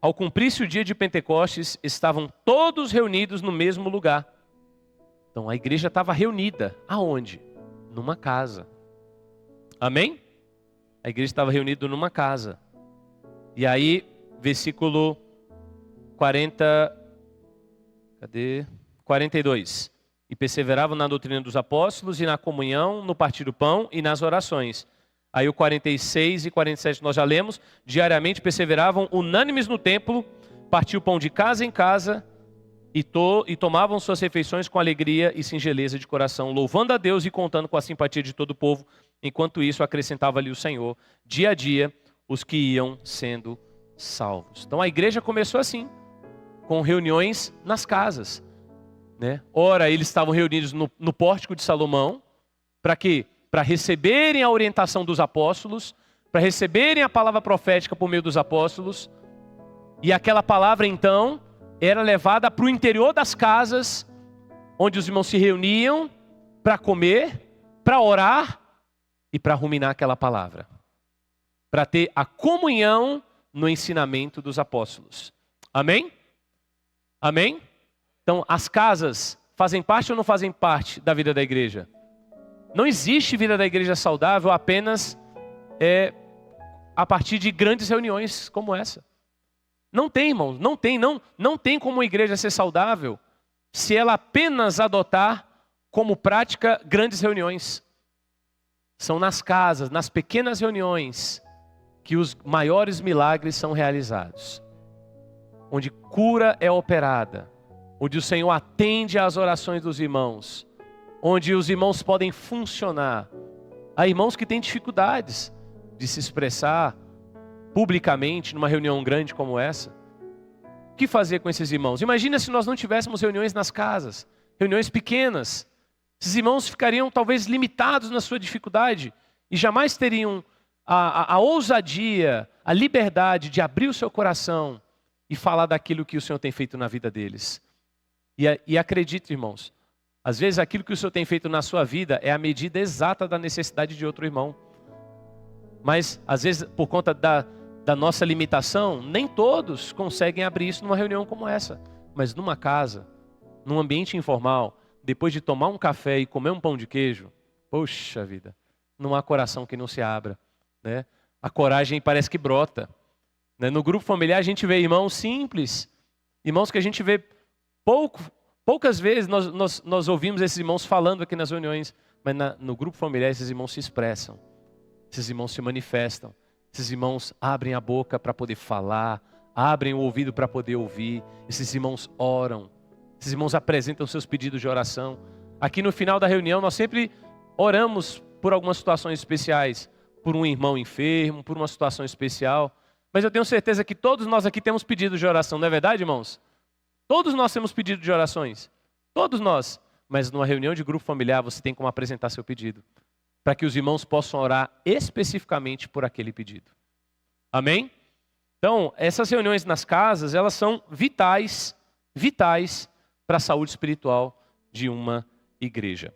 ao cumprir-se o dia de Pentecostes, estavam todos reunidos no mesmo lugar. Então a igreja estava reunida. Aonde? Numa casa. Amém? A igreja estava reunida numa casa. E aí, versículo 42. E perseveravam na doutrina dos apóstolos e na comunhão, no partir do pão e nas orações. Aí o 46 e 47 nós já lemos. Diariamente perseveravam unânimes no templo, partiam o pão de casa em casa e tomavam suas refeições com alegria e singeleza de coração, louvando a Deus e contando com a simpatia de todo o povo. Enquanto isso, acrescentava-lhe o Senhor, dia a dia, os que iam sendo salvos. Então a igreja começou assim, com reuniões nas casas, né? Ora, eles estavam reunidos no pórtico de Salomão. Para quê? Para receberem a orientação dos apóstolos, para receberem a palavra profética por meio dos apóstolos. E aquela palavra, então, era levada para o interior das casas, onde os irmãos se reuniam para comer, para orar e para ruminar aquela palavra. Para ter a comunhão no ensinamento dos apóstolos. Amém? Amém? Então, as casas fazem parte ou não fazem parte da vida da igreja? Não existe vida da igreja saudável apenas a partir de grandes reuniões como essa. Não tem, irmãos, não tem como a igreja ser saudável se ela apenas adotar como prática grandes reuniões. São nas casas, nas pequenas reuniões, que os maiores milagres são realizados. Onde cura é operada, onde o Senhor atende às orações dos irmãos, onde os irmãos podem funcionar. Há irmãos que têm dificuldades de se expressar publicamente numa reunião grande como essa. O que fazer com esses irmãos? Imagina se nós não tivéssemos reuniões nas casas, reuniões pequenas. Esses irmãos ficariam talvez limitados na sua dificuldade e jamais teriam a ousadia, a liberdade de abrir o seu coração e falar daquilo que o Senhor tem feito na vida deles. E acredite, irmãos, às vezes aquilo que o Senhor tem feito na sua vida é a medida exata da necessidade de outro irmão. Mas, às vezes, por conta da nossa limitação, nem todos conseguem abrir isso numa reunião como essa. Mas numa casa, num ambiente informal, depois de tomar um café e comer um pão de queijo, poxa vida, não há coração que não se abra, né? A coragem parece que brota, né? No grupo familiar a gente vê irmãos simples, irmãos que a gente vê poucas vezes nós ouvimos esses irmãos falando aqui nas reuniões, mas no grupo familiar esses irmãos se expressam, esses irmãos se manifestam, esses irmãos abrem a boca para poder falar, abrem o ouvido para poder ouvir, esses irmãos oram, esses irmãos apresentam seus pedidos de oração. Aqui no final da reunião nós sempre oramos por algumas situações especiais, por um irmão enfermo, por uma situação especial. Mas eu tenho certeza que todos nós aqui temos pedidos de oração, não é verdade, irmãos? Todos nós temos pedido de orações, todos nós. Mas numa reunião de grupo familiar você tem como apresentar seu pedido, para que os irmãos possam orar especificamente por aquele pedido. Amém? Então, essas reuniões nas casas, elas são vitais para a saúde espiritual de uma igreja.